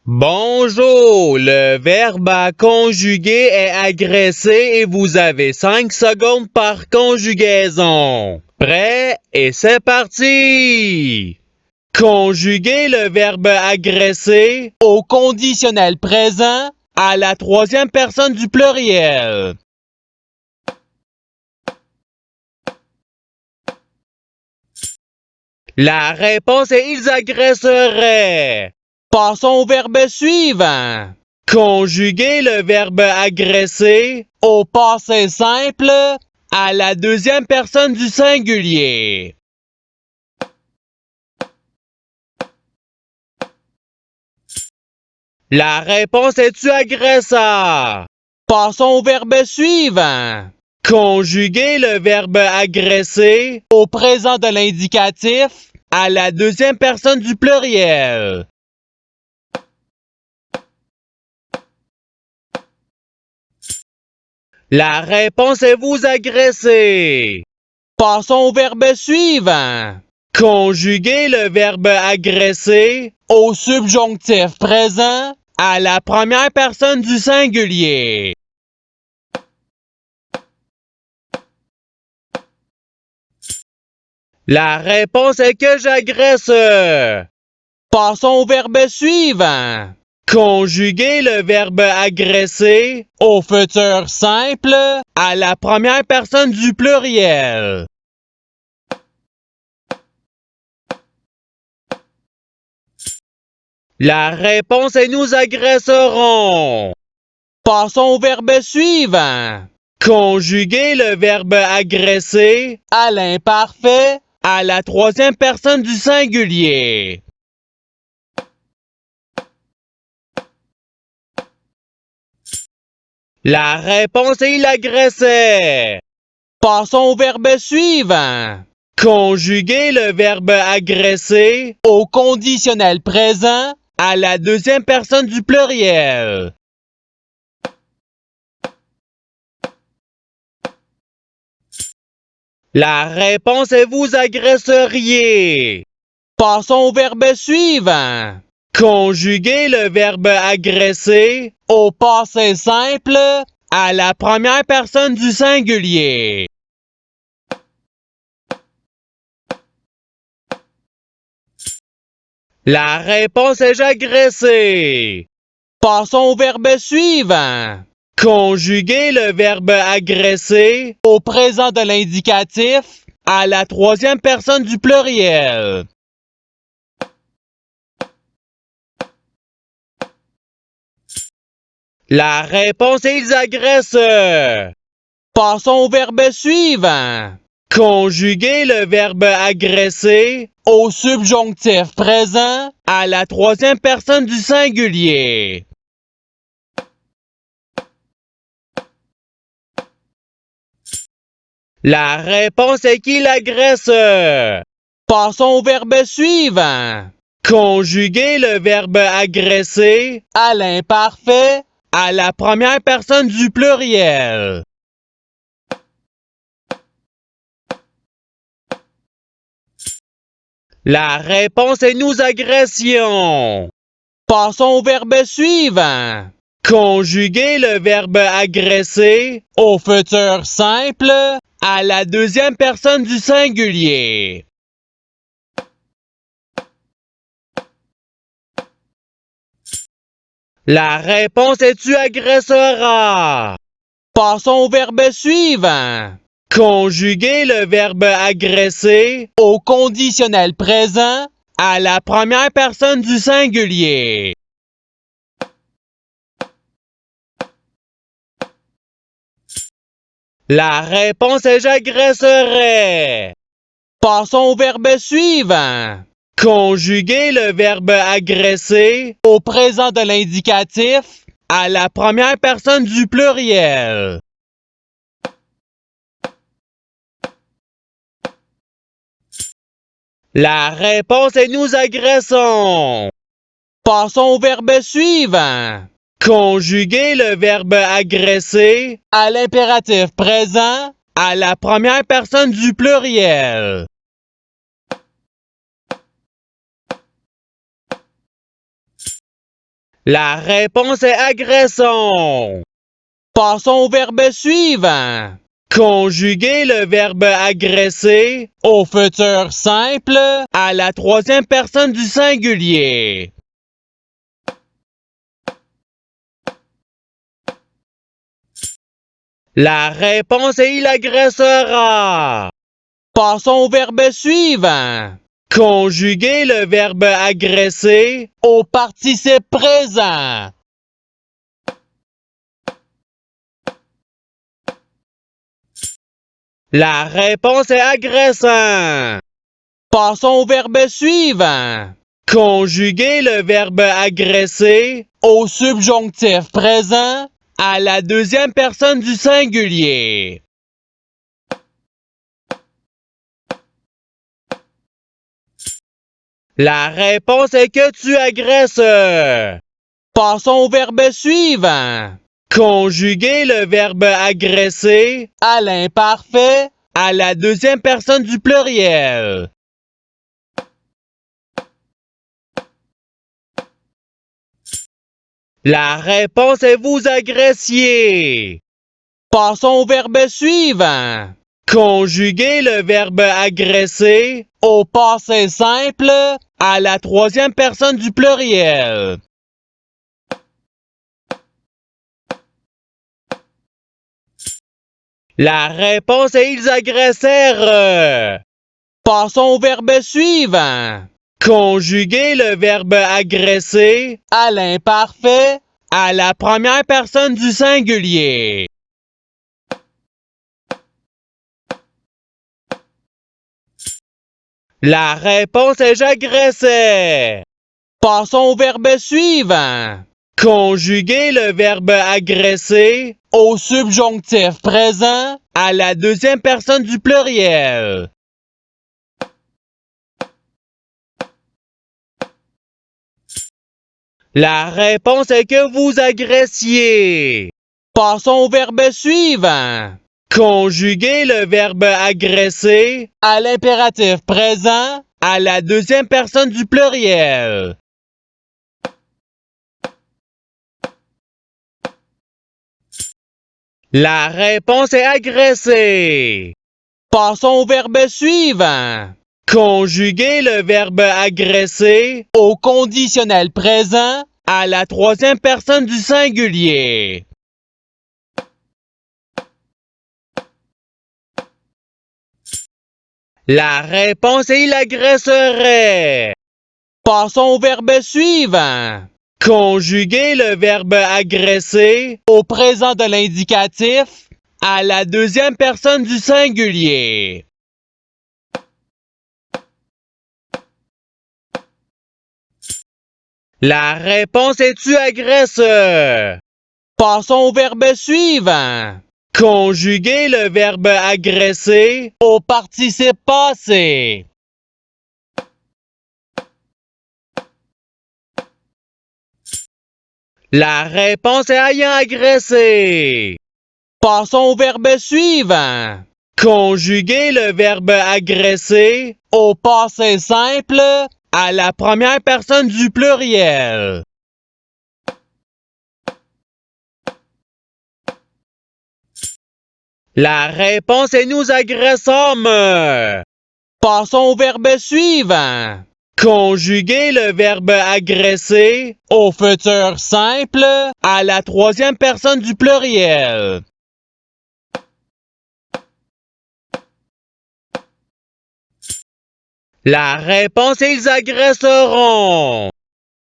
Bonjour, le verbe à conjuguer est agressé et vous avez 5 secondes par conjugaison. Prêt et c'est parti! Conjuguer le verbe agresser au conditionnel présent à la troisième personne du pluriel. La réponse est ils agresseraient. Passons au verbe suivant. Conjuguer le verbe agresser au passé simple à la deuxième personne du singulier. La réponse est tu agresseur. Passons au verbe suivant. Conjuguer le verbe agresser au présent de l'indicatif à la deuxième personne du pluriel. La réponse est vous agresser. Passons au verbe suivant. Conjuguer le verbe agresser au subjonctif présent à la première personne du singulier. La réponse est que j'agresse. Passons au verbe suivant. Conjuguer le verbe agresser au futur simple à la première personne du pluriel. La réponse est nous agresserons. Passons au verbe suivant. Conjuguer le verbe agresser à l'imparfait à la troisième personne du singulier. La réponse est il agressait. Passons au verbe suivant. Conjuguer le verbe agresser au conditionnel présent à la deuxième personne du pluriel. La réponse est vous agresseriez. Passons au verbe suivant. Conjuguer le verbe agresser au passé simple à la première personne du singulier. La réponse est j'agressais. Passons au verbe suivant. Conjuguer le verbe agresser au présent de l'indicatif à la troisième personne du pluriel. La réponse est ils agressent. Passons au verbe suivant. Conjuguer le verbe agresser au subjonctif présent à la troisième personne du singulier. La réponse est qu'il agresse. Passons au verbe suivant. Conjuguer le verbe agresser à l'imparfait à la première personne du pluriel. La réponse est nous agressions. Passons au verbe suivant. Conjuguer le verbe agresser au futur simple à la deuxième personne du singulier. La réponse est tu agresseras. Passons au verbe suivant. Conjuguer le verbe agresser au conditionnel présent à la première personne du singulier. La réponse est j'agresserai. Passons au verbe suivant. Conjuguer le verbe agresser au présent de l'indicatif à la première personne du pluriel. La réponse est nous agressons. Passons au verbe suivant. Conjuguer le verbe agresser à l'impératif présent à la première personne du pluriel. La réponse est agressons. Passons au verbe suivant. Conjuguer le verbe agresser au futur simple à la troisième personne du singulier. La réponse est il agressera. Passons au verbe suivant. Conjuguer le verbe agresser au participe présent. La réponse est agressant. Passons au verbe suivant. Conjuguer le verbe agresser au subjonctif présent à la deuxième personne du singulier. La réponse est que tu agresses. Passons au verbe suivant. Conjuguer le verbe agresser à l'imparfait à la deuxième personne du pluriel. La réponse est vous agressiez. Passons au verbe suivant. Conjuguer le verbe agresser au passé simple à la troisième personne du pluriel. La réponse est ils agressèrent. Passons au verbe suivant. Conjuguer le verbe agresser à l'imparfait à la première personne du singulier. La réponse est j'agressais. Passons au verbe suivant. Conjuguer le verbe agresser au subjonctif présent à la deuxième personne du pluriel. La réponse est que vous agressiez. Passons au verbe suivant. Conjuguer le verbe agresser à l'impératif présent à la deuxième personne du pluriel. La réponse est agresser. Passons au verbe suivant. Conjuguer le verbe agresser au conditionnel présent à la troisième personne du singulier. La réponse est il agresserait. Passons au verbe suivant. Conjuguer le verbe agresser au présent de l'indicatif à la deuxième personne du singulier. La réponse est tu agresses. Passons au verbe suivant. Conjuguer le verbe agresser au participe passé. La réponse est ayant agressé. Passons au verbe suivant. Conjuguer le verbe agresser au passé simple à la première personne du pluriel. La réponse est nous agressâmes. Passons au verbe suivant. Conjuguer le verbe agresser au futur simple à la troisième personne du pluriel. La réponse est ils agresseront.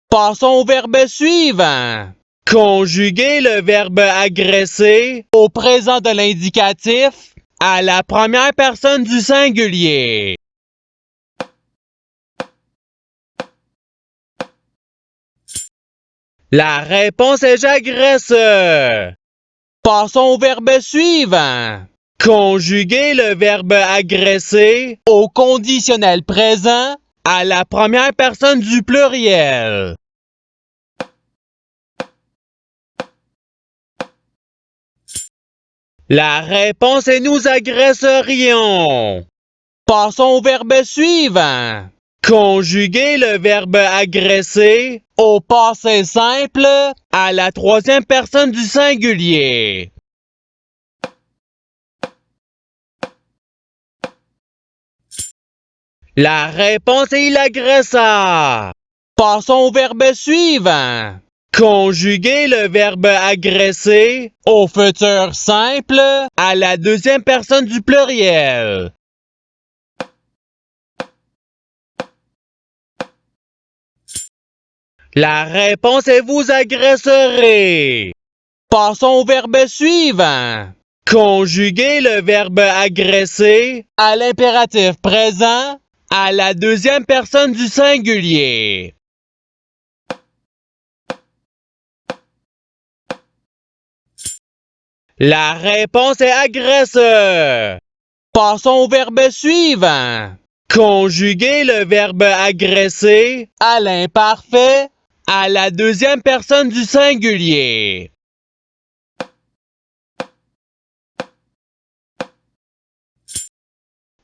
Passons au verbe suivant. Conjuguer le verbe agresser au présent de l'indicatif à la première personne du singulier. La réponse est j'agresse. Passons au verbe suivant. Conjuguer le verbe agresser au conditionnel présent à la première personne du pluriel. La réponse est nous agresserions. Passons au verbe suivant. Conjuguez le verbe agresser au passé simple à la troisième personne du singulier. La réponse est il agressa. Passons au verbe suivant. Conjuguez le verbe agresser au futur simple à la deuxième personne du pluriel. La réponse est vous agresserez. Passons au verbe suivant. Conjuguez le verbe agresser à l'impératif présent à la deuxième personne du singulier. La réponse est agresseur. Passons au verbe suivant. Conjuguez le verbe agresser à l'imparfait à la deuxième personne du singulier.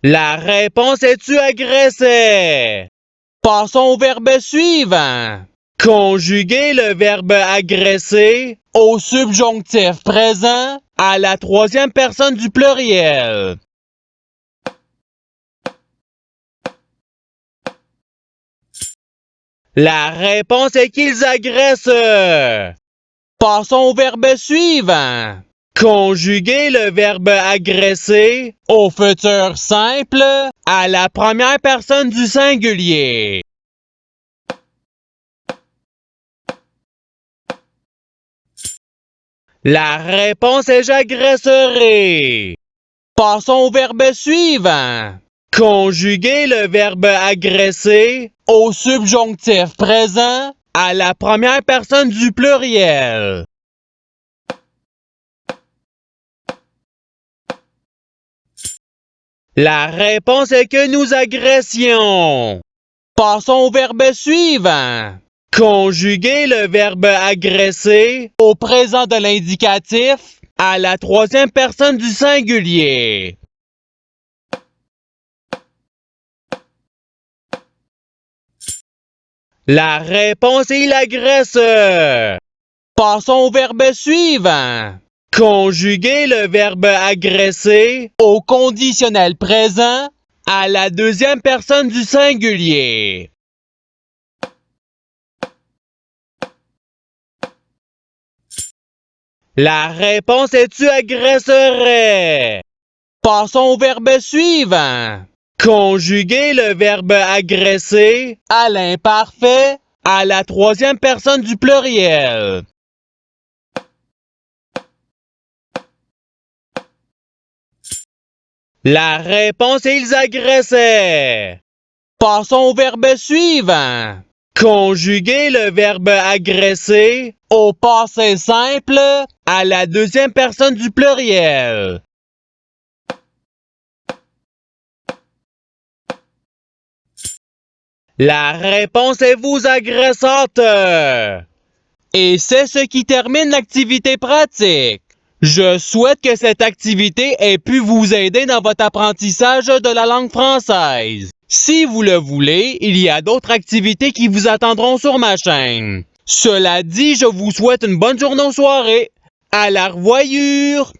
La réponse est tu agressais. Passons au verbe suivant. Conjuguez le verbe agresser au subjonctif présent à la troisième personne du pluriel. La réponse est qu'ils agressent. Passons au verbe suivant. Conjuguez le verbe agresser au futur simple à la première personne du singulier. La réponse est j'agresserai. Passons au verbe suivant. Conjuguez le verbe agresser au subjonctif présent à la première personne du pluriel. La réponse est que nous agressions. Passons au verbe suivant. Conjuguez le verbe agresser au présent de l'indicatif à la troisième personne du singulier. La réponse est il agresse. Passons au verbe suivant. Conjuguez le verbe agresser au conditionnel présent à la deuxième personne du singulier. La réponse est tu agresserais. Passons au verbe suivant. Conjuguez le verbe agresser à l'imparfait à la troisième personne du pluriel. La réponse est ils agressaient. Passons au verbe suivant. Conjuguez le verbe agresser au passé simple à la deuxième personne du pluriel. La réponse est vous agressante. Et c'est ce qui termine l'activité pratique. Je souhaite que cette activité ait pu vous aider dans votre apprentissage de la langue française. Si vous le voulez, il y a d'autres activités qui vous attendront sur ma chaîne. Cela dit, je vous souhaite une bonne journée ou soirée. À la revoyure!